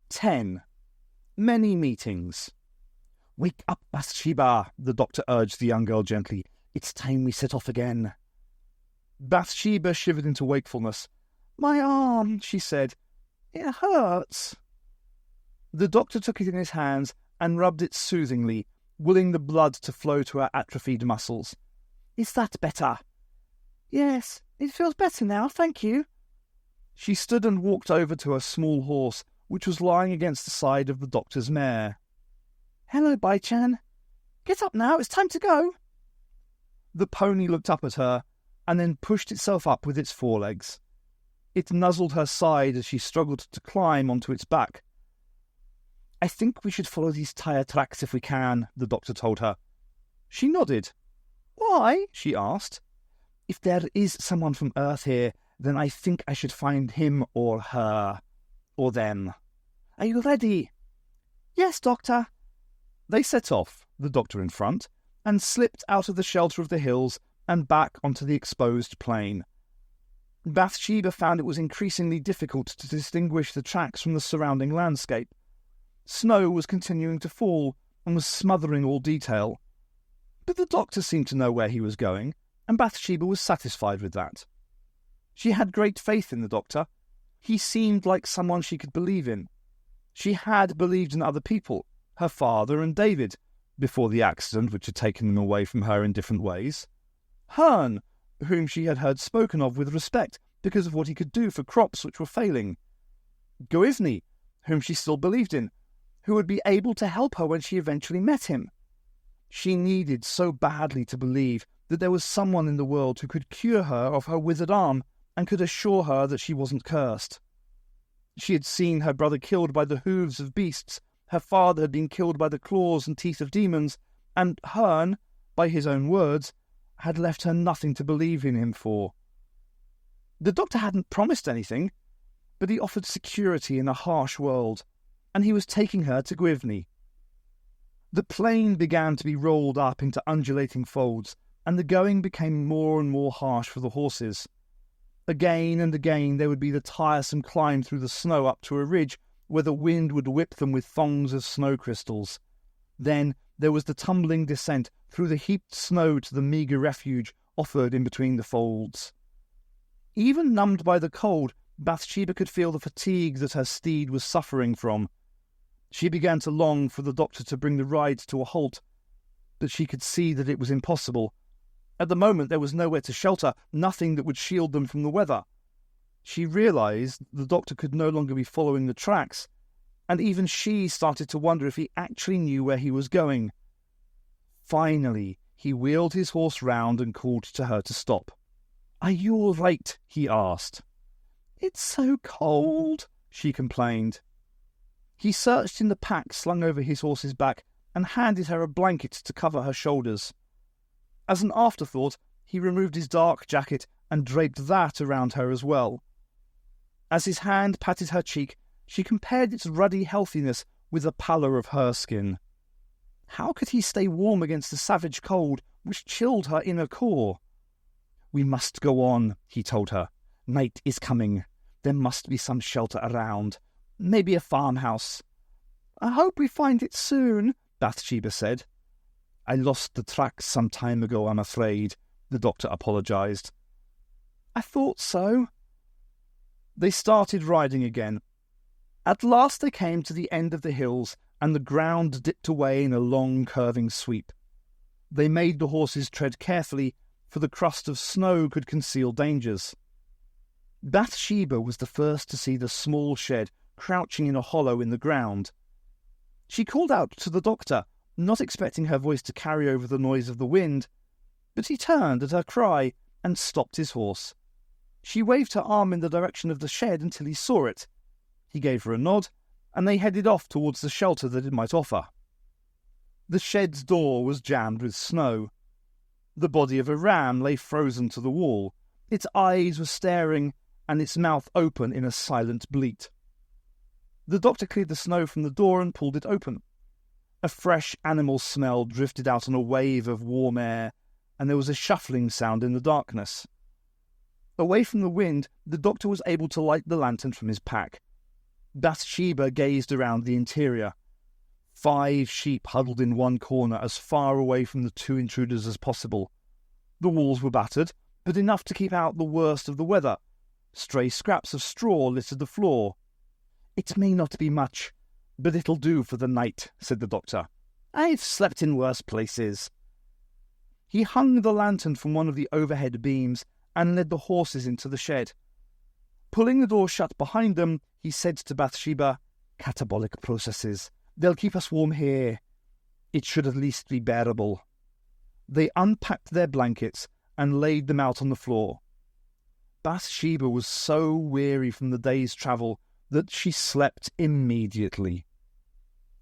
10. Many meetings. "Wake up, Bathsheba," the doctor urged the young girl gently. "It's time we set off again." Bathsheba shivered into wakefulness. "My arm," she said. "It hurts." The doctor took it in his hands and rubbed it soothingly, willing the blood to flow to her atrophied muscles. "Is that better?" "Yes, it feels better now, thank you." She stood and walked over to her small horse, which was lying against the side of the doctor's mare. "Hello, Bai-chan. Get up now, it's time to go." The pony looked up at her, and then pushed itself up with its forelegs. It nuzzled her side as she struggled to climb onto its back. "I think we should follow these tyre tracks if we can," the doctor told her. She nodded. "Why?" she asked. "If there is someone from Earth here, then I think I should find him or her. Or them. Are you ready?" "Yes, Doctor." They set off, the doctor in front, and slipped out of the shelter of the hills and back onto the exposed plain. Bathsheba found it was increasingly difficult to distinguish the tracks from the surrounding landscape. Snow was continuing to fall and was smothering all detail. But the doctor seemed to know where he was going, and Bathsheba was satisfied with that. She had great faith in the doctor. He seemed like someone she could believe in. She had believed in other people, her father and David, before the accident which had taken them away from her in different ways. Hearn, whom she had heard spoken of with respect because of what he could do for crops which were failing. Goivni, whom she still believed in, who would be able to help her when she eventually met him. She needed so badly to believe that there was someone in the world who could cure her of her withered arm and could assure her that she wasn't cursed. She had seen her brother killed by the hooves of beasts, her father had been killed by the claws and teeth of demons, and Hearn, by his own words, had left her nothing to believe in him for. The doctor hadn't promised anything, but he offered security in a harsh world, and he was taking her to Goivni. The plain began to be rolled up into undulating folds, and the going became more and more harsh for the horses. Again and again there would be the tiresome climb through the snow up to a ridge where the wind would whip them with thongs of snow crystals. Then there was the tumbling descent through the heaped snow to the meagre refuge offered in between the folds. Even numbed by the cold, Bathsheba could feel the fatigue that her steed was suffering from. She began to long for the doctor to bring the ride to a halt, but she could see that it was impossible. At the moment there was nowhere to shelter, nothing that would shield them from the weather. She realised the doctor could no longer be following the tracks, and even she started to wonder if he actually knew where he was going. Finally, he wheeled his horse round and called to her to stop. "Are you all right?" he asked. "It's so cold," she complained. He searched in the pack slung over his horse's back and handed her a blanket to cover her shoulders. As an afterthought, he removed his dark jacket and draped that around her as well. As his hand patted her cheek, she compared its ruddy healthiness with the pallor of her skin. How could he stay warm against the savage cold which chilled her inner core? "We must go on," he told her. "Night is coming. There must be some shelter around. Maybe a farmhouse." "I hope we find it soon," Bathsheba said. "I lost the tracks some time ago, I'm afraid," the doctor apologised. "I thought so." They started riding again. At last they came to the end of the hills, and the ground dipped away in a long curving sweep. They made the horses tread carefully, for the crust of snow could conceal dangers. Bathsheba was the first to see the small shed crouching in a hollow in the ground. She called out to the doctor, not expecting her voice to carry over the noise of the wind, but he turned at her cry and stopped his horse. She waved her arm in the direction of the shed until he saw it. He gave her a nod, and they headed off towards the shelter that it might offer. The shed's door was jammed with snow. The body of a ram lay frozen to the wall. Its eyes were staring, and its mouth open in a silent bleat. The doctor cleared the snow from the door and pulled it open. A fresh animal smell drifted out on a wave of warm air, and there was a shuffling sound in the darkness. Away from the wind, the doctor was able to light the lantern from his pack. Bathsheba gazed around the interior. 5 sheep huddled in one corner as far away from the 2 intruders as possible. The walls were battered, but enough to keep out the worst of the weather. Stray scraps of straw littered the floor. "It may not be much, but it'll do for the night," said the doctor. "I've slept in worse places." He hung the lantern from one of the overhead beams and led the horses into the shed. Pulling the door shut behind them, he said to Bathsheba, "Catabolic processes. They'll keep us warm here. It should at least be bearable." They unpacked their blankets and laid them out on the floor. Bathsheba was so weary from the day's travel that she slept immediately.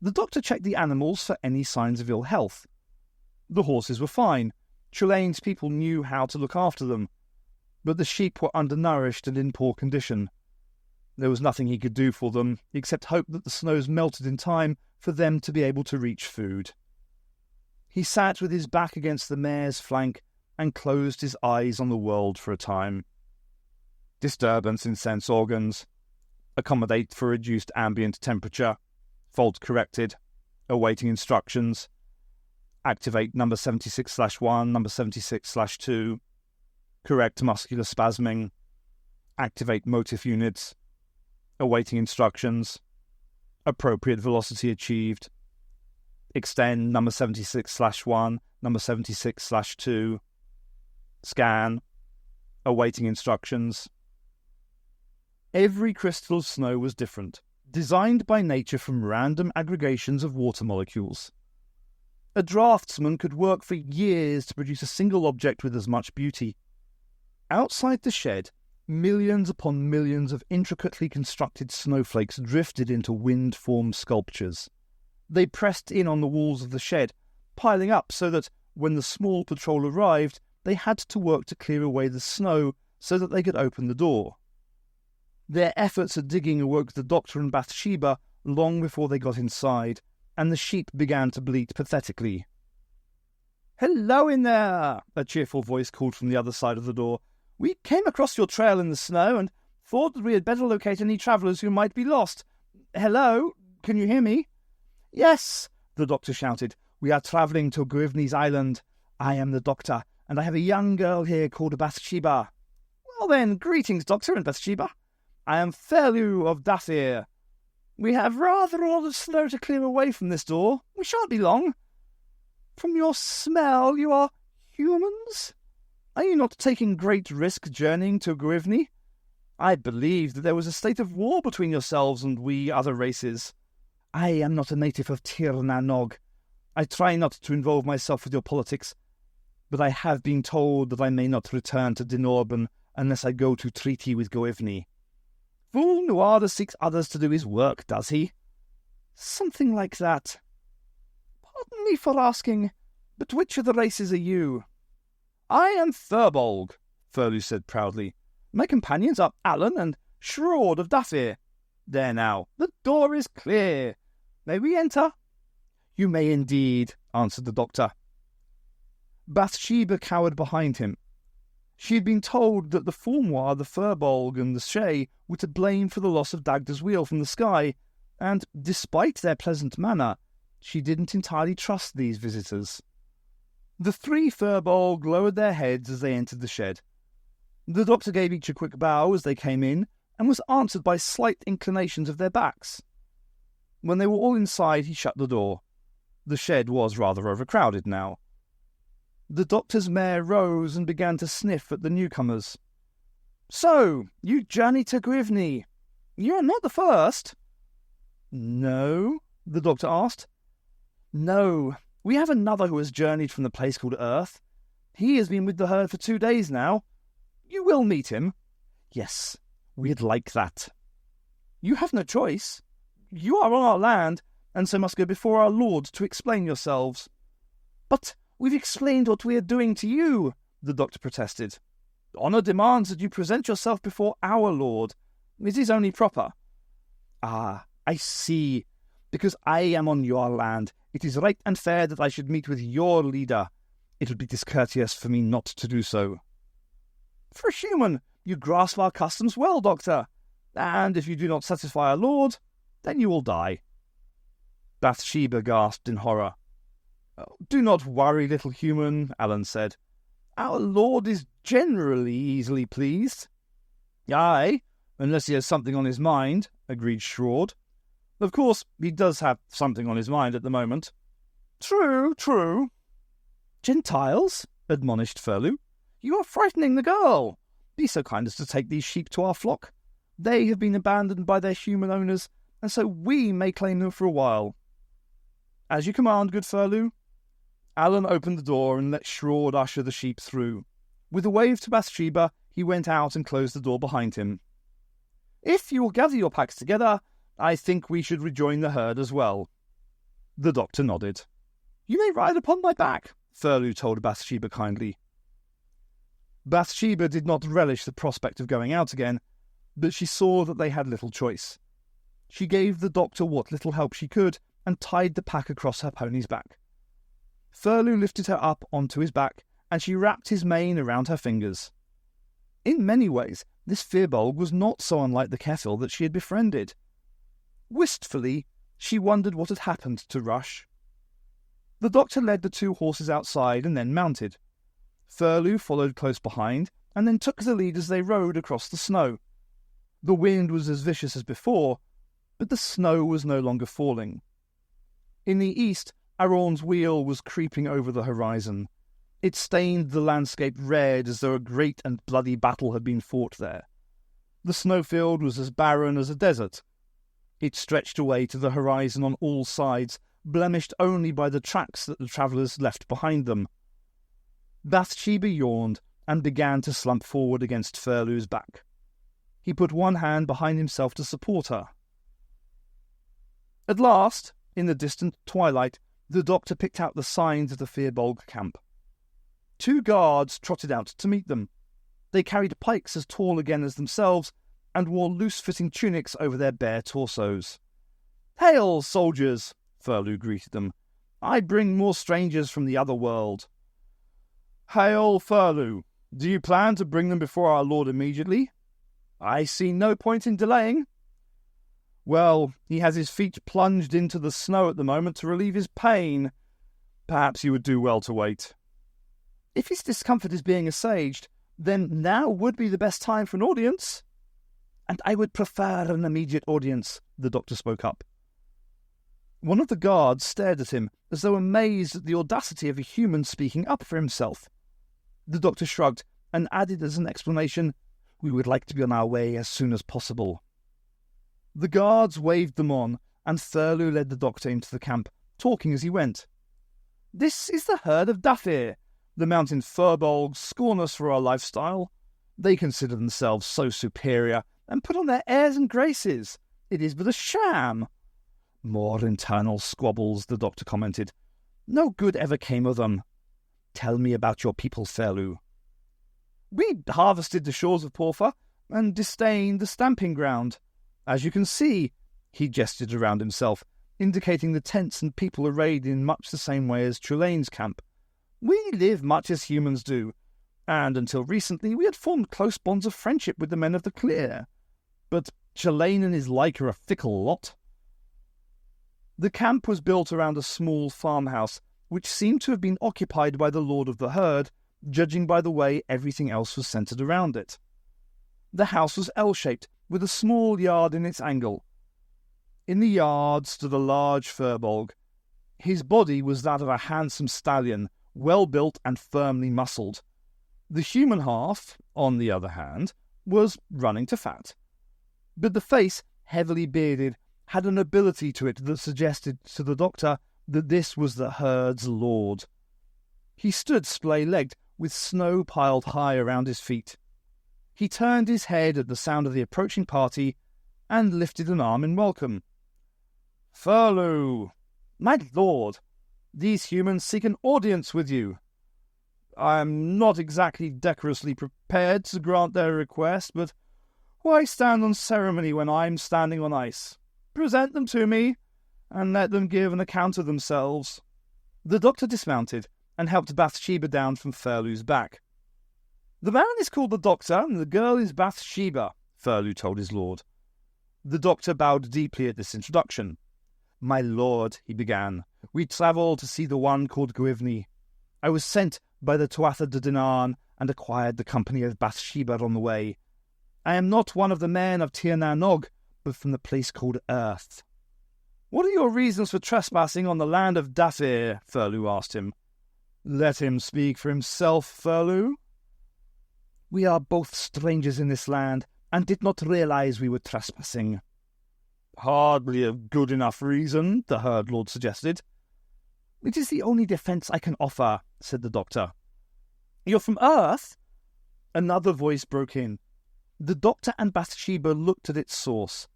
The doctor checked the animals for any signs of ill health. The horses were fine. Trelane's people knew how to look after them, but the sheep were undernourished and in poor condition. There was nothing he could do for them, except hope that the snows melted in time for them to be able to reach food. He sat with his back against the mare's flank and closed his eyes on the world for a time. Disturbance in sense organs. Accommodate for reduced ambient temperature. Fault corrected. Awaiting instructions. Activate number 76/1, number 76/2. Correct muscular spasming. Activate motif units. Awaiting instructions. Appropriate velocity achieved. Extend number 76/1, number 76/2. Scan. Awaiting instructions. Every crystal of snow was different, designed by nature from random aggregations of water molecules. A draftsman could work for years to produce a single object with as much beauty. Outside the shed, millions upon millions of intricately constructed snowflakes drifted into wind-formed sculptures. They pressed in on the walls of the shed, piling up so that, when the small patrol arrived, they had to work to clear away the snow so that they could open the door. Their efforts at digging awoke the doctor and Bathsheba long before they got inside, and the sheep began to bleat pathetically. "Hello in there!" a cheerful voice called from the other side of the door. "We came across your trail in the snow and thought that we had better locate any travellers who might be lost. Hello, can you hear me?" "Yes," the doctor shouted. "We are travelling to Grivney's Island. I am the doctor, and I have a young girl here called Bathsheba." "Well then, greetings, Doctor and Bathsheba. I am Fairlew of Dathir. We have rather a lot of snow to clear away from this door. We shan't be long. From your smell, you are humans? Are you not taking great risk journeying to Grivney? I believed that there was a state of war between yourselves and we other races. I am not a native of Tir na Nog. I try not to involve myself with your politics, but I have been told that I may not return to Dinorban unless I go to treaty with Goivni. Fool Nuada seeks others to do his work, does he?" "Something like that." "Pardon me for asking, but which of the races are you?" "I am Furbolg," Furlew said proudly. "My companions are Alan and Shroud of Dathir. There now, the door is clear. May we enter?" "You may indeed," answered the doctor. Bathsheba cowered behind him. She had been told that the Formois, the Furbolg, and the Shay were to blame for the loss of Dagda's wheel from the sky, and, despite their pleasant manner, she didn't entirely trust these visitors. The 3 Furbolg lowered their heads as they entered the shed. The doctor gave each a quick bow as they came in, and was answered by slight inclinations of their backs. When they were all inside, he shut the door. The shed was rather overcrowded now. The doctor's mare rose and began to sniff at the newcomers. "So, you journey to Grivney. You are not the first." "No?" the doctor asked. "No. We have another who has journeyed from the place called Earth. He has been with the herd for 2 days now. You will meet him." "Yes, we'd like that." "You have no choice. You are on our land, and so must go before our lord to explain yourselves." "But we've explained what we are doing to you," the doctor protested. "Honour demands that you present yourself before our lord. It is only proper." "Ah, I see. Because I am on your land, it is right and fair that I should meet with your leader. It would be discourteous for me not to do so." "For a human, you grasp our customs well, doctor. And if you do not satisfy our lord, Then you will die." Bathsheba gasped in horror. "Do not worry, little human," Alan said. "Our Lord is generally easily pleased." "Aye, unless he has something on his mind," agreed Shraud. "Of course, he does have something on his mind at the moment." "True, true." "Gentiles," admonished Furlew, "you are frightening the girl. Be so kind as to take these sheep to our flock. They have been abandoned by their human owners, and so we may claim them for a while." "As you command, good Furlew." Alan opened the door and let Shraud usher the sheep through. With a wave to Bathsheba, he went out and closed the door behind him. "If you will gather your packs together, I think we should rejoin the herd as well." The doctor nodded. "You may ride upon my back," Furlew told Bathsheba kindly. Bathsheba did not relish the prospect of going out again, but she saw that they had little choice. She gave the doctor what little help she could and tied the pack across her pony's back. Furlew lifted her up onto his back, and she wrapped his mane around her fingers. In many ways, this Firbolg was not so unlike the Keffil that she had befriended. Wistfully, she wondered what had happened to Rush. The doctor led the two horses outside and then mounted. Furlew followed close behind, and then took the lead as they rode across the snow. The wind was as vicious as before, but the snow was no longer falling. In the east, Aron's wheel was creeping over the horizon. It stained the landscape red as though a great and bloody battle had been fought there. The snowfield was as barren as a desert. It stretched away to the horizon on all sides, blemished only by the tracks that the travellers left behind them. Bathsheba yawned and began to slump forward against Furlew's back. He put one hand behind himself to support her. At last, in the distant twilight, the doctor picked out the signs of the Firbolg camp. 2 guards trotted out to meet them. They carried pikes as tall again as themselves, and wore loose-fitting tunics over their bare torsos. "Hail, soldiers!" Furlew greeted them. "I bring more strangers from the other world." "Hail, Furlew! Do you plan to bring them before our Lord immediately?" "I see no point in delaying." "Well, he has his feet plunged into the snow at the moment to relieve his pain. Perhaps you would do well to wait." "If his discomfort is being assuaged, then now would be the best time for an audience." "And I would prefer an immediate audience," the doctor spoke up. One of the guards stared at him, as though amazed at the audacity of a human speaking up for himself. The doctor shrugged, and added as an explanation, "We would like to be on our way as soon as possible." The guards waved them on, and Furlew led the doctor into the camp, talking as he went. "This is the herd of Dafir. The mountain Firbolgs scorn us for our lifestyle. They consider themselves so superior, and put on their airs and graces. It is but a sham." "More internal squabbles," the doctor commented. "No good ever came of them. Tell me about your people, Furlew." "We harvested the shores of Porfa, and disdained the stamping ground. As you can see," he gestured around himself, indicating the tents and people arrayed in much the same way as Trelane's camp. "We live much as humans do, and until recently we had formed close bonds of friendship with the men of the Clear. But Trelane and his like are a fickle lot." The camp was built around a small farmhouse, which seemed to have been occupied by the lord of the herd, judging by the way everything else was centred around it. The house was L-shaped, with a small yard in its angle. In the yard stood a large Firbolg. His body was that of a handsome stallion, well-built and firmly muscled. The human half, on the other hand, was running to fat. But the face, heavily bearded, had an ability to it that suggested to the doctor that this was the herd's lord. He stood splay-legged, with snow piled high around his feet. He turned his head at the sound of the approaching party and lifted an arm in welcome. "Furlew! My lord! These humans seek an audience with you." "I am not exactly decorously prepared to grant their request, but why stand on ceremony when I'm standing on ice? Present them to me, and let them give an account of themselves." The doctor dismounted and helped Bathsheba down from Furlew's back. "The man is called the doctor, and the girl is Bathsheba," Furlew told his lord. The doctor bowed deeply at this introduction. "My lord," he began, "we travel to see the one called Gwivney. I was sent by the Tuatha de Danann and acquired the company of Bathsheba on the way. I am not one of the men of Tir na Nog, but from the place called Earth." "What are your reasons for trespassing on the land of Dafir?" Thurlew asked him. "Let him speak for himself, Thurlew." "We are both strangers in this land, and did not realize we were trespassing." "Hardly a good enough reason," the herd lord suggested. "It is the only defence I can offer," said the doctor. "You're from Earth?" Another voice broke in. The doctor and Bathsheba looked at its source.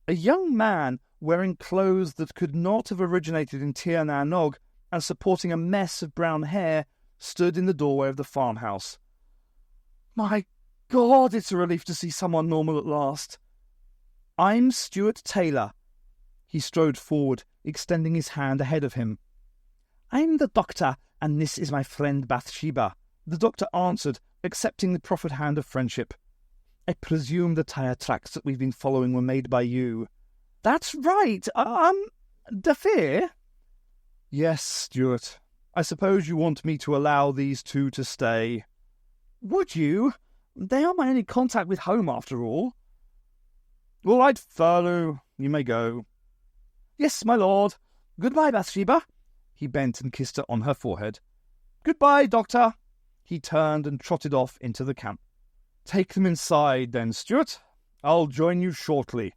A young man wearing clothes that could not have originated in Tir na Nog and supporting a mess of brown hair stood in the doorway of the farmhouse. "My God, it's a relief to see someone normal at last." "I'm Stuart Taylor." He strode forward, extending his hand ahead of him. "I'm the doctor, and this is my friend Bathsheba," the doctor answered, accepting the proffered hand of friendship. "I presume the tyre tracks that we've been following were made by you." "That's right. Dafir?" "Yes, Stuart. I suppose you want me to allow these two to stay." "Would you? They are my only contact with home, after all." "All right, Thurlew, you may go." "Yes, my lord. Goodbye, Bathsheba." He bent and kissed her on her forehead. "Goodbye, doctor." He turned and trotted off into the camp. "Take them inside, then, Stuart. I'll join you shortly."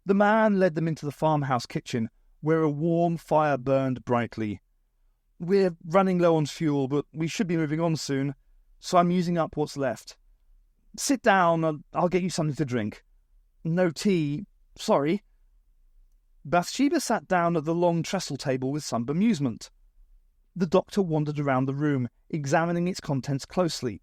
The man led them into the farmhouse kitchen, where a warm fire burned brightly. "We're running low on fuel, but we should be moving on soon, so I'm using up what's left. Sit down, and I'll get you something to drink." "No tea, sorry." Bathsheba sat down at the long trestle table with some bemusement. The doctor wandered around the room, examining its contents closely.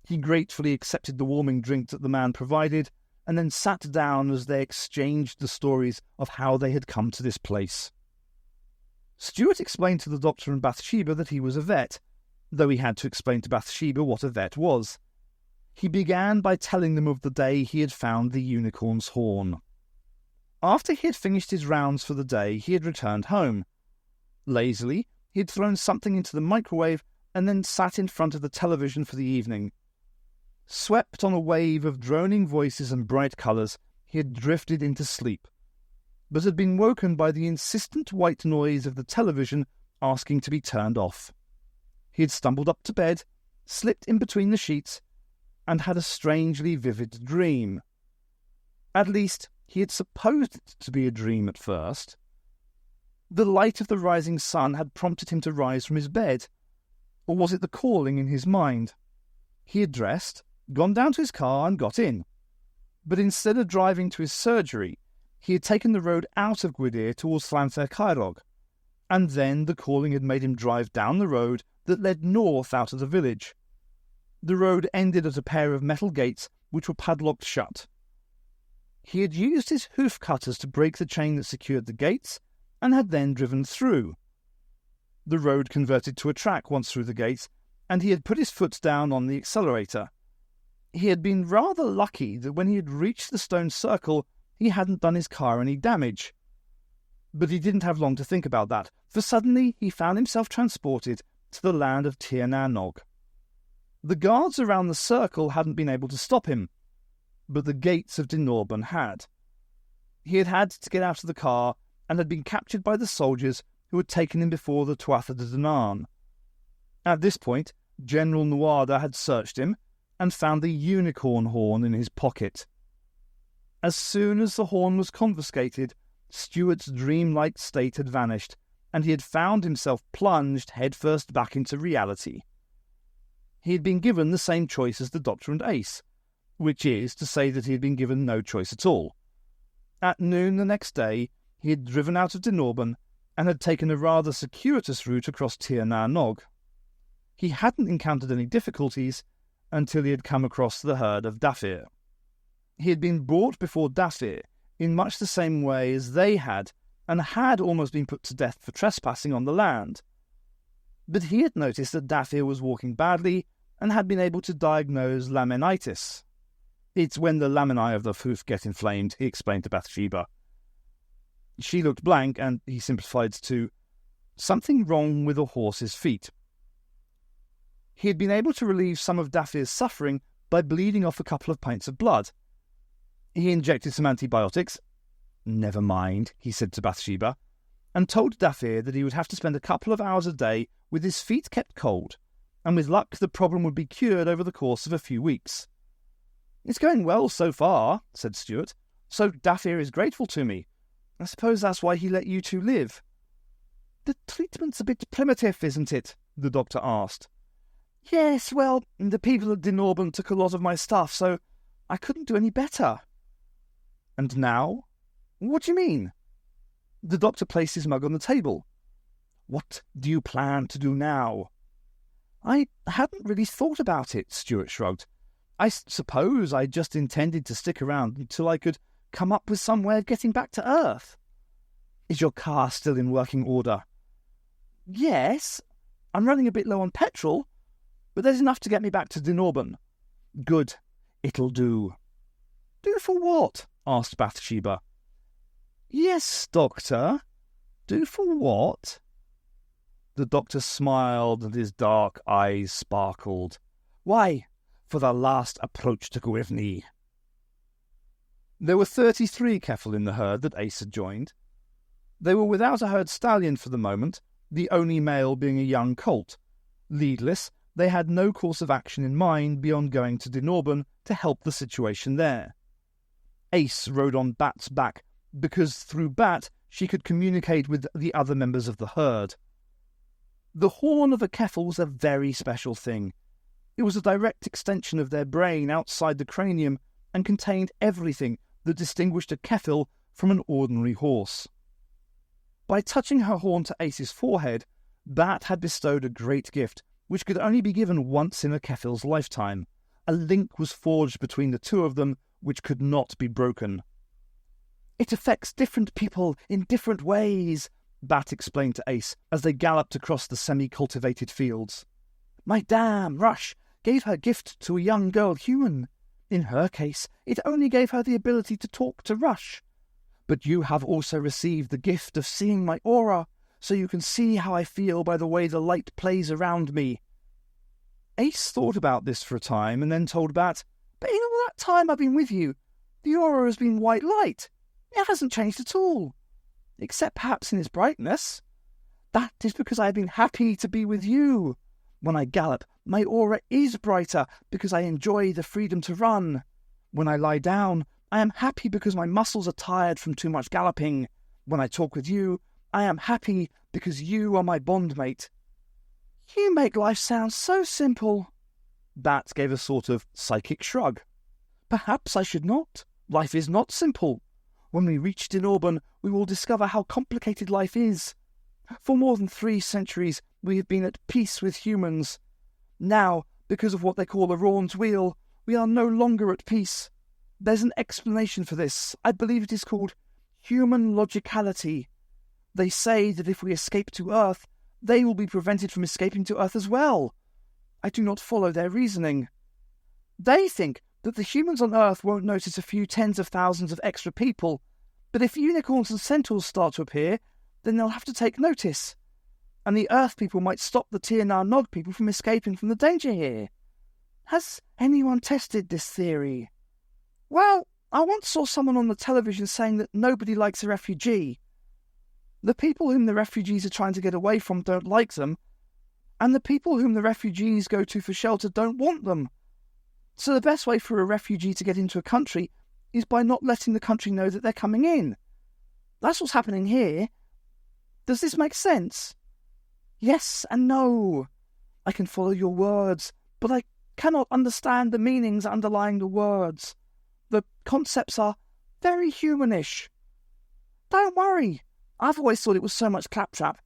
He gratefully accepted the warming drink that the man provided, and then sat down as they exchanged the stories of how they had come to this place. Stuart explained to the doctor and Bathsheba that he was a vet, though he had to explain to Bathsheba what a vet was. He began by telling them of the day he had found the unicorn's horn. After he had finished his rounds for the day, he had returned home. Lazily, he had thrown something into the microwave and then sat in front of the television for the evening. Swept on a wave of droning voices and bright colours, he had drifted into sleep, but had been woken by the insistent white noise of the television asking to be turned off. He had stumbled up to bed, slipped in between the sheets, and had a strangely vivid dream. At least, he had supposed it to be a dream at first. The light of the rising sun had prompted him to rise from his bed, or was it the calling in his mind? He had dressed, gone down to his car and got in. But instead of driving to his surgery, he had taken the road out of Gwydir towards Llanfair Caerog, and then the calling had made him drive down the road that led north out of the village. The road ended at a pair of metal gates which were padlocked shut. He had used his hoof cutters to break the chain that secured the gates, and had then driven through. The road converted to a track once through the gates, and he had put his foot down on the accelerator. He had been rather lucky that when he had reached the stone circle, he hadn't done his car any damage. But he didn't have long to think about that, for suddenly he found himself transported to the land of Tir na Nog. The guards around the circle hadn't been able to stop him, but the gates of Dinorban had. He had had to get out of the car and had been captured by the soldiers who had taken him before the Tuatha de Danann. At this point, General Nuada had searched him and found the unicorn horn in his pocket. As soon as the horn was confiscated, Stuart's dreamlike state had vanished, and he had found himself plunged headfirst back into reality. He had been given the same choice as the Doctor and Ace, which is to say that he had been given no choice at all. At noon the next day, he had driven out of Dinorban and had taken a rather circuitous route across Tir na Nog. He hadn't encountered any difficulties until he had come across the herd of Dafir. He had been brought before Dafir in much the same way as they had, and had almost been put to death for trespassing on the land. But he had noticed that Dafir was walking badly and had been able to diagnose laminitis. It's when the laminae of the hoof get inflamed, he explained to Bathsheba. She looked blank, and he simplified to, something wrong with a horse's feet. He had been able to relieve some of Daphne's suffering by bleeding off a couple of pints of blood. He injected some antibiotics. Never mind, he said to Bathsheba, and told Daphne that he would have to spend a couple of hours a day with his feet kept cold, and with luck the problem would be cured over the course of a few weeks. It's going well so far, said Stuart, so Daphne is grateful to me. I suppose that's why he let you two live. The treatment's a bit primitive, isn't it? The doctor asked. Yes, well, the people at Dinorban took a lot of my stuff, so I couldn't do any better. And now? What do you mean? The doctor placed his mug on the table. What do you plan to do now? I hadn't really thought about it, Stuart shrugged. I suppose I just intended to stick around until I could come up with some way of getting back to Earth. Is your car still in working order? Yes, I'm running a bit low on petrol, but there's enough to get me back to Dinorban. Good, it'll do. Do for what? Asked Bathsheba. Yes, Doctor. Do for what? The doctor smiled and his dark eyes sparkled. Why, for the last approach to Gwivney. There were 33 Keffel in the herd that Ace had joined. They were without a herd stallion for the moment, the only male being a young colt. Leadless, they had no course of action in mind beyond going to Dinorban to help the situation there. Ace rode on Bat's back because through Bat she could communicate with the other members of the herd. The horn of a Keffel was a very special thing. It was a direct extension of their brain outside the cranium and contained everything that distinguished a Keffel from an ordinary horse. By touching her horn to Ace's forehead, Bat had bestowed a great gift, which could only be given once in a Keffel's lifetime. A link was forged between the two of them, which could not be broken. It affects different people in different ways, Bat explained to Ace as they galloped across the semi-cultivated fields. My dam, Rush, gave her gift to a young girl human. In her case, it only gave her the ability to talk to Rush. But you have also received the gift of seeing my aura, so you can see how I feel by the way the light plays around me. Ace thought about this for a time and then told Bat, But in all that time I've been with you, the aura has been white light. It hasn't changed at all, except perhaps in its brightness. That is because I have been happy to be with you. When I gallop, my aura is brighter because I enjoy the freedom to run. When I lie down, I am happy because my muscles are tired from too much galloping. When I talk with you, I am happy because you are my bondmate. You make life sound so simple. Bat gave a sort of psychic shrug. Perhaps I should not. Life is not simple. When we reach Dinorban, we will discover how complicated life is. For more than 3 centuries, we have been at peace with humans. Now, because of what they call the Rawn's Wheel, we are no longer at peace. There's an explanation for this. I believe it is called human logicality. They say that if we escape to Earth, they will be prevented from escaping to Earth as well. I do not follow their reasoning. They think that the humans on Earth won't notice a few tens of thousands of extra people, but if unicorns and centaurs start to appear, then they'll have to take notice. And the Earth people might stop the Tir-Na Nog people from escaping from the danger here. Has anyone tested this theory? Well, I once saw someone on the television saying that nobody likes a refugee. The people whom the refugees are trying to get away from don't like them, and the people whom the refugees go to for shelter don't want them. So the best way for a refugee to get into a country is by not letting the country know that they're coming in. That's what's happening here. Does this make sense? Yes and no. I can follow your words, but I cannot understand the meanings underlying the words. The concepts are very humanish. Don't worry. I've always thought it was so much claptrap.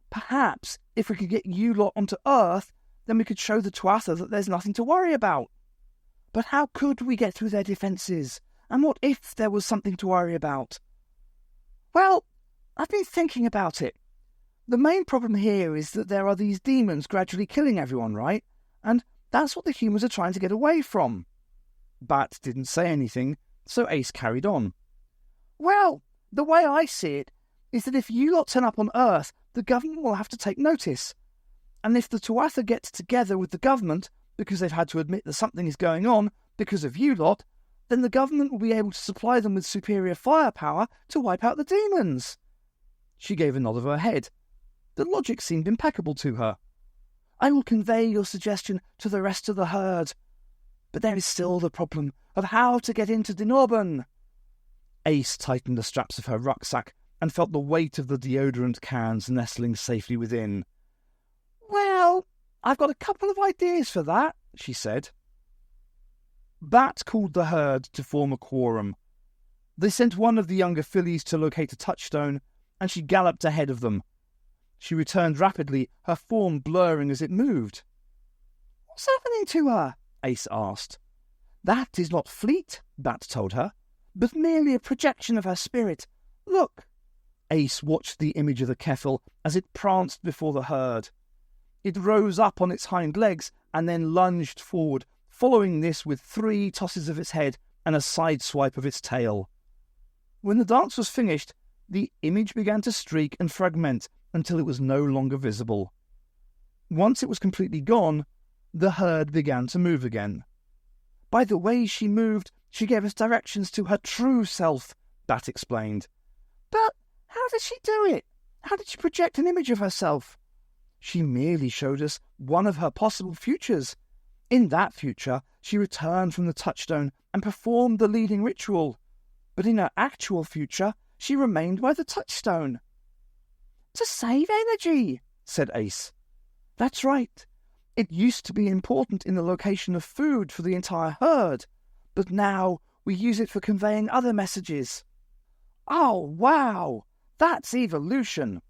Perhaps if we could get you lot onto Earth, then we could show the Tuatha that there's nothing to worry about. But how could we get through their defences? And what if there was something to worry about? Well, I've been thinking about it. The main problem here is that there are these demons gradually killing everyone, right? And that's what the humans are trying to get away from. Bat didn't say anything, so Ace carried on. Well, the way I see it is that if you lot turn up on Earth, the government will have to take notice. And if the Tuatha get together with the government, because they've had to admit that something is going on because of you lot, then the government will be able to supply them with superior firepower to wipe out the demons. She gave a nod of her head. The logic seemed impeccable to her. I will convey your suggestion to the rest of the herd. But there is still the problem of how to get into Dinorban. Ace tightened the straps of her rucksack and felt the weight of the deodorant cans nestling safely within. Well, I've got a couple of ideas for that, she said. Bat called the herd to form a quorum. They sent one of the younger fillies to locate a touchstone, and she galloped ahead of them. She returned rapidly, her form blurring as it moved. What's happening to her? Ace asked. That is not Fleet, Bat told her, but merely a projection of her spirit. Look. Ace watched the image of the Keffel as it pranced before the herd. It rose up on its hind legs and then lunged forward, following this with 3 tosses of its head and a side swipe of its tail. When the dance was finished, the image began to streak and fragment until it was no longer visible. Once it was completely gone, the herd began to move again. By the way she moved, she gave us directions to her true self, Bat explained. But how did she do it? How did she project an image of herself? She merely showed us one of her possible futures. In that future, she returned from the touchstone and performed the leading ritual. But in her actual future, she remained by the touchstone. To save energy, said Ace. That's right. It used to be important in the location of food for the entire herd, but now we use it for conveying other messages. Oh, wow! That's evolution.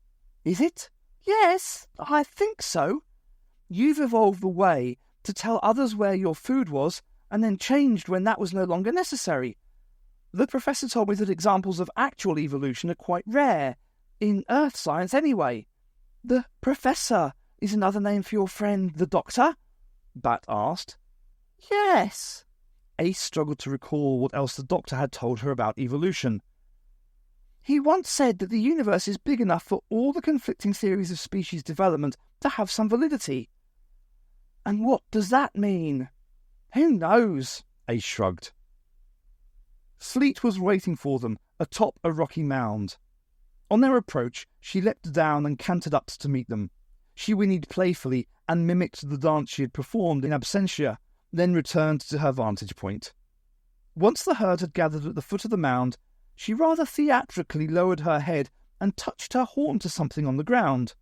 Is it? Yes, I think so. You've evolved the way to tell others where your food was and then changed when that was no longer necessary. The professor told me that examples of actual evolution are quite rare, in earth science anyway. The professor is another name for your friend, the doctor? Bat asked. Yes. Ace struggled to recall what else the doctor had told her about evolution. He once said that the universe is big enough for all the conflicting theories of species development to have some validity. And what does that mean? Who knows? Ace shrugged. Fleet was waiting for them atop a rocky mound. On their approach, she leapt down and cantered up to meet them. She whinnied playfully and mimicked the dance she had performed in absentia, then returned to her vantage point. Once the herd had gathered at the foot of the mound, she rather theatrically lowered her head and touched her horn to something on the ground.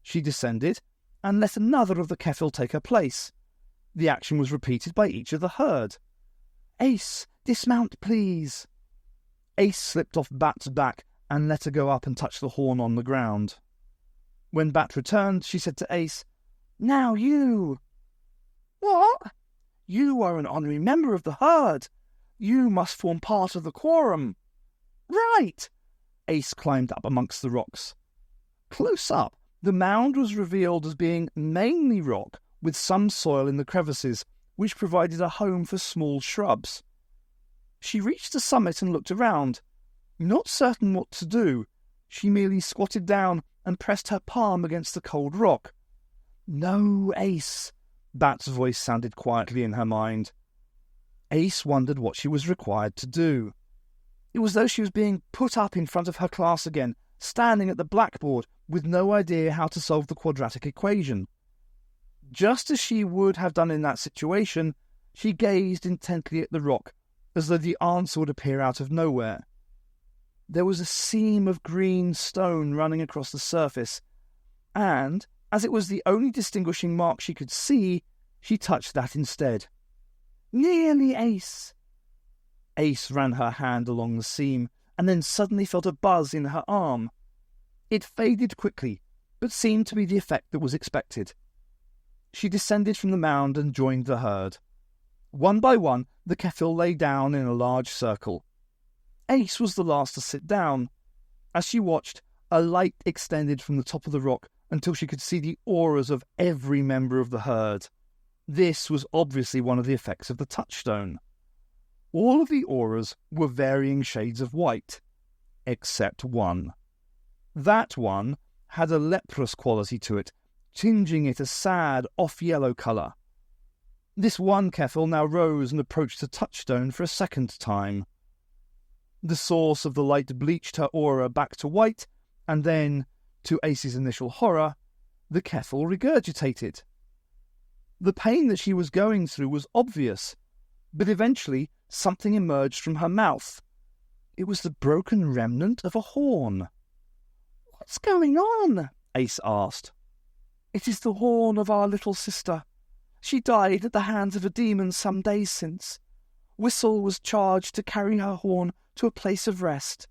She descended and let another of the Keffel take her place. The action was repeated by each of the herd. Ace, dismount, please. Ace slipped off Bat's back and let her go up and touch the horn on the ground. When Bat returned, she said to Ace, Now you. What? You are an honorary member of the herd. You must form part of the quorum. Right. Ace climbed up amongst the rocks. Close up, the mound was revealed as being mainly rock with some soil in the crevices, which provided a home for small shrubs. She reached the summit and looked around. Not certain what to do, she merely squatted down and pressed her palm against the cold rock. No, Ace, Bat's voice sounded quietly in her mind. Ace wondered what she was required to do. It was as though she was being put up in front of her class again, standing at the blackboard with no idea how to solve the quadratic equation. Just as she would have done in that situation, she gazed intently at the rock, as though the answer would appear out of nowhere. There was a seam of green stone running across the surface, and, as it was the only distinguishing mark she could see, she touched that instead. Nearly, Ace. Ace ran her hand along the seam, and then suddenly felt a buzz in her arm. It faded quickly, but seemed to be the effect that was expected. She descended from the mound and joined the herd. One by one, the Keffel lay down in a large circle. Ace was the last to sit down. As she watched, a light extended from the top of the rock until she could see the auras of every member of the herd. This was obviously one of the effects of the touchstone. All of the auras were varying shades of white, except one. That one had a leprous quality to it, tinging it a sad, off-yellow colour. This one Keffel now rose and approached the touchstone for a second time. The source of the light bleached her aura back to white, and then, to Ace's initial horror, the Keffel regurgitated. The pain that she was going through was obvious, but eventually something emerged from her mouth. It was the broken remnant of a horn. "What's going on?" Ace asked. "It is the horn of our little sister. She died at the hands of a demon some days since. Whistle was charged to carry her horn to a place of rest.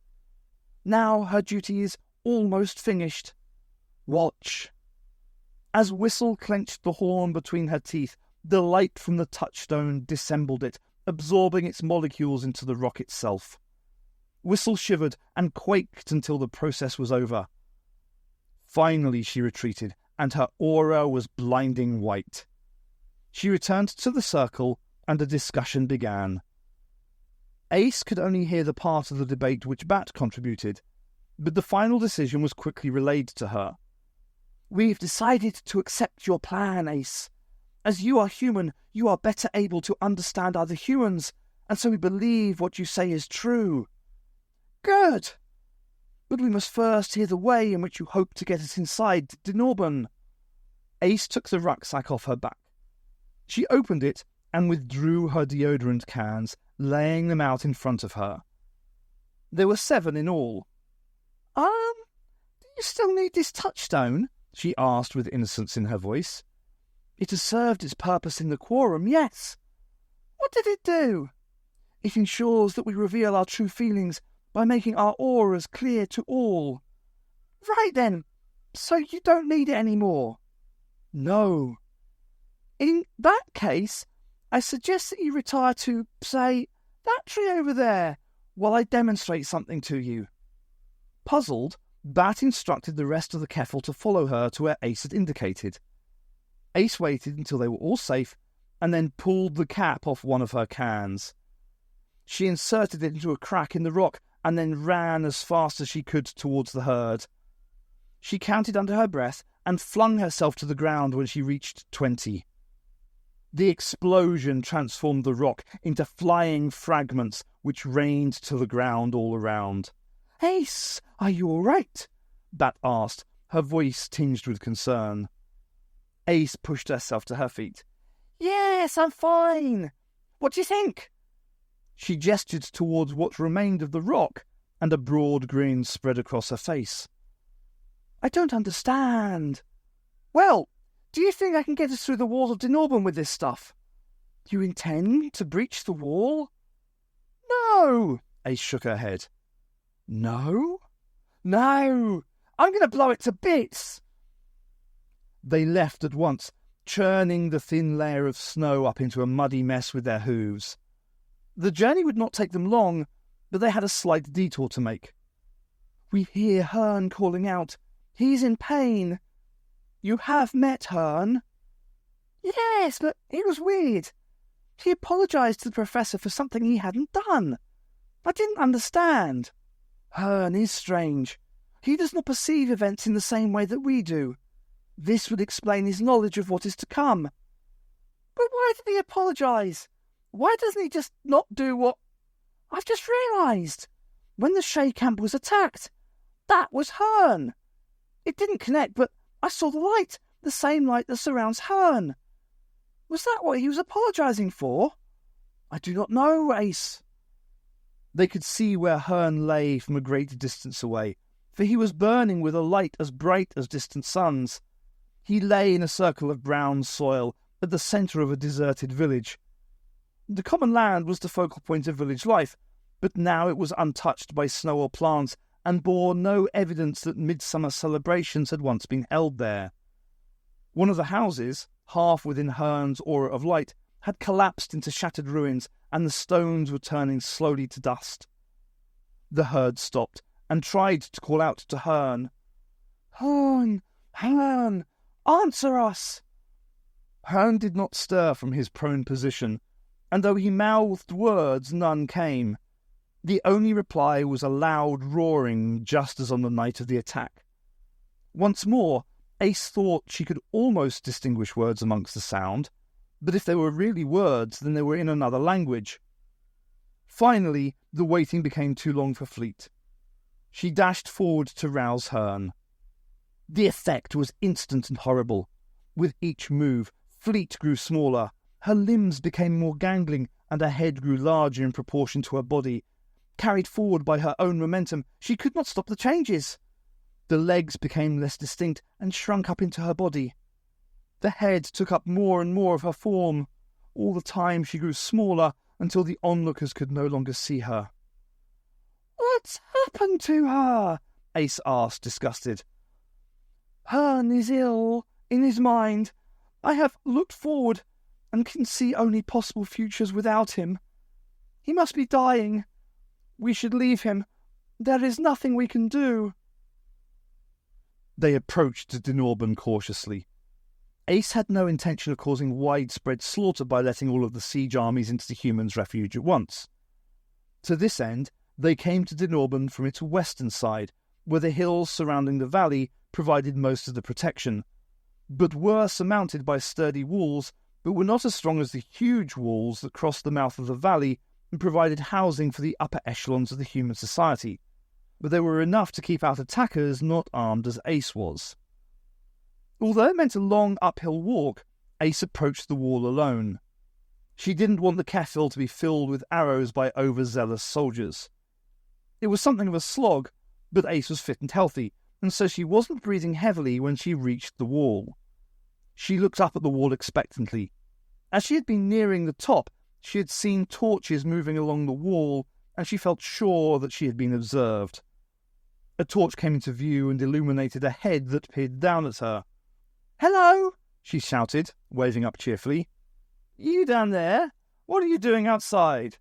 Now her duty is almost finished. Watch." As Whistle clenched the horn between her teeth, the light from the touchstone dissembled it, absorbing its molecules into the rock itself. Whistle shivered and quaked until the process was over. Finally she retreated, and her aura was blinding white. She returned to the circle, and a discussion began. Ace could only hear the part of the debate which Bat contributed, but the final decision was quickly relayed to her. "We've decided to accept your plan, Ace. As you are human, you are better able to understand other humans, and so we believe what you say is true." "Good! But we must first hear the way in which you hope to get us inside Dinorban." Ace took the rucksack off her back. She opened it and withdrew her deodorant cans, laying them out in front of her. There were 7 in all. Do you still need this touchstone?" she asked with innocence in her voice. "It has served its purpose in the quorum, yes. What did it do?" "It ensures that we reveal our true feelings by making our auras clear to all." "Right then, so you don't need it anymore?" "No." "In that case, I suggest that you retire to, say, that tree over there, while I demonstrate something to you." Puzzled, Bat instructed the rest of the Keffel to follow her to where Ace had indicated. Ace waited until they were all safe, and then pulled the cap off one of her cans. She inserted it into a crack in the rock, and then ran as fast as she could towards the herd. She counted under her breath, and flung herself to the ground when she reached 20. The explosion transformed the rock into flying fragments which rained to the ground all around. "Ace, are you all right?" Bat asked, her voice tinged with concern. Ace pushed herself to her feet. "Yes, I'm fine. What do you think?" She gestured towards what remained of the rock, and a broad grin spread across her face. "I don't understand." "Well, do you think I can get us through the walls of Dinorban with this stuff?" "You intend to breach the wall?" "No!" Ace shook her head. "No? No! I'm going to blow it to bits!" They left at once, churning the thin layer of snow up into a muddy mess with their hooves. The journey would not take them long, but they had a slight detour to make. "We hear Hearn calling out. He's in pain." "You have met Hearn?" "Yes, but it was weird. He apologised to the Professor for something he hadn't done. I didn't understand. Hearn is strange. He does not perceive events in the same way that we do. This would explain his knowledge of what is to come." "But why did he apologise? Why doesn't he just not do what—" "I've just realised. When the Shea camp was attacked, that was Hearn. It didn't connect, but I saw the light, the same light that surrounds Hearn. Was that what he was apologising for?" "I do not know, Ace." They could see where Hearn lay from a great distance away, for he was burning with a light as bright as distant suns. He lay in a circle of brown soil at the centre of a deserted village. The common land was the focal point of village life, but now it was untouched by snow or plants, and bore no evidence that midsummer celebrations had once been held there. One of the houses, half within Hearn's aura of light, had collapsed into shattered ruins, and the stones were turning slowly to dust. The herd stopped, and tried to call out to Hearn. "Hearn! Hearn! Answer us!" Hearn did not stir from his prone position, and though he mouthed words, none came. The only reply was a loud roaring, just as on the night of the attack. Once more, Ace thought she could almost distinguish words amongst the sound, but if they were really words, then they were in another language. Finally, the waiting became too long for Fleet. She dashed forward to rouse Hearn. The effect was instant and horrible. With each move, Fleet grew smaller, her limbs became more gangling, and her head grew larger in proportion to her body. Carried forward by her own momentum, she could not stop the changes. The legs became less distinct and shrunk up into her body. The head took up more and more of her form. All the time she grew smaller until the onlookers could no longer see her. "What's happened to her?" Ace asked, disgusted. "Hearn is ill, in his mind. I have looked forward and can see only possible futures without him. He must be dying. We should leave him. There is nothing we can do." They approached Dinorban cautiously. Ace had no intention of causing widespread slaughter by letting all of the siege armies into the humans' refuge at once. To this end, they came to Dinorban from its western side, where the hills surrounding the valley provided most of the protection, but were surmounted by sturdy walls, but were not as strong as the huge walls that crossed the mouth of the valley and provided housing for the upper echelons of the human society. But they were enough to keep out attackers not armed as Ace was. Although it meant a long uphill walk, Ace approached the wall alone. She didn't want the Kethil to be filled with arrows by overzealous soldiers. It was something of a slog, but Ace was fit and healthy, and so she wasn't breathing heavily when she reached the wall. She looked up at the wall expectantly. As she had been nearing the top, she had seen torches moving along the wall, and she felt sure that she had been observed. A torch came into view and illuminated a head that peered down at her. "Hello!" she shouted, waving up cheerfully. "You down there? What are you doing outside?"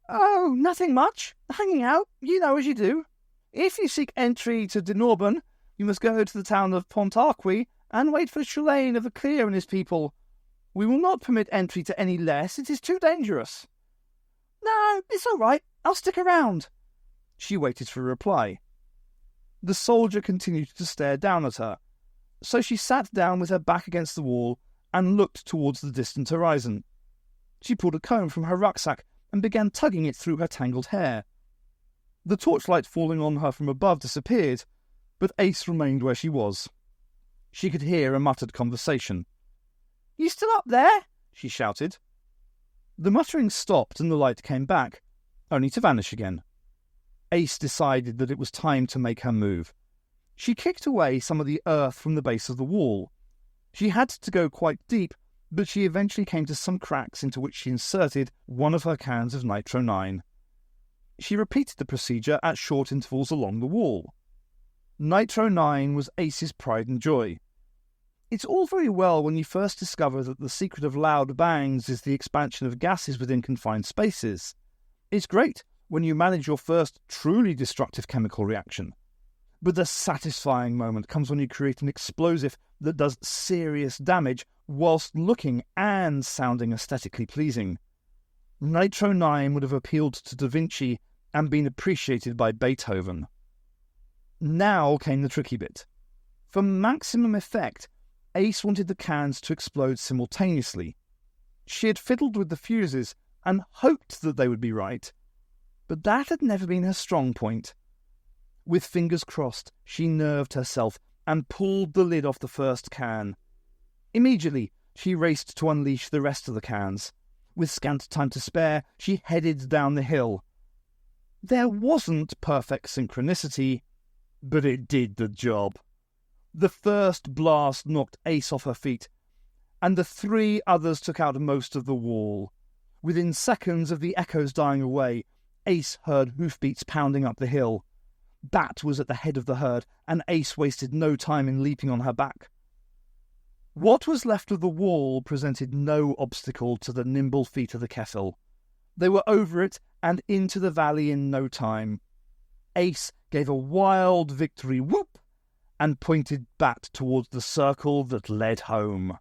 "Oh, nothing much. Hanging out, you know as you do. If you seek entry to Dinorban, you must go to the town of Pontarqui and wait for Shalane of the Clear and his people. We will not permit entry to any less. It is too dangerous." "No, it's all right. I'll stick around." She waited for a reply. The soldier continued to stare down at her, so she sat down with her back against the wall and looked towards the distant horizon. She pulled a comb from her rucksack and began tugging it through her tangled hair. The torchlight falling on her from above disappeared, but Ace remained where she was. She could hear a muttered conversation. "You still up there?" she shouted. The muttering stopped and the light came back, only to vanish again. Ace decided that it was time to make her move. She kicked away some of the earth from the base of the wall. She had to go quite deep, but she eventually came to some cracks into which she inserted one of her cans of Nitro 9. She repeated the procedure at short intervals along the wall. Nitro 9 was Ace's pride and joy. It's all very well when you first discover that the secret of loud bangs is the expansion of gases within confined spaces. It's great when you manage your first truly destructive chemical reaction. But the satisfying moment comes when you create an explosive that does serious damage whilst looking and sounding aesthetically pleasing. Nitro 9 would have appealed to Da Vinci and been appreciated by Beethoven. Now came the tricky bit. For maximum effect, Ace wanted the cans to explode simultaneously. She had fiddled with the fuses and hoped that they would be right, but that had never been her strong point. With fingers crossed, she nerved herself and pulled the lid off the first can. Immediately, she raced to unleash the rest of the cans. With scant time to spare, she headed down the hill. There wasn't perfect synchronicity, but it did the job. The first blast knocked Ace off her feet, and the three others took out most of the wall. Within seconds of the echoes dying away, Ace heard hoofbeats pounding up the hill. Bat was at the head of the herd, and Ace wasted no time in leaping on her back. What was left of the wall presented no obstacle to the nimble feet of the Kethil. They were over it and into the valley in no time. Ace gave a wild victory whoop and pointed Bat towards the circle that led home.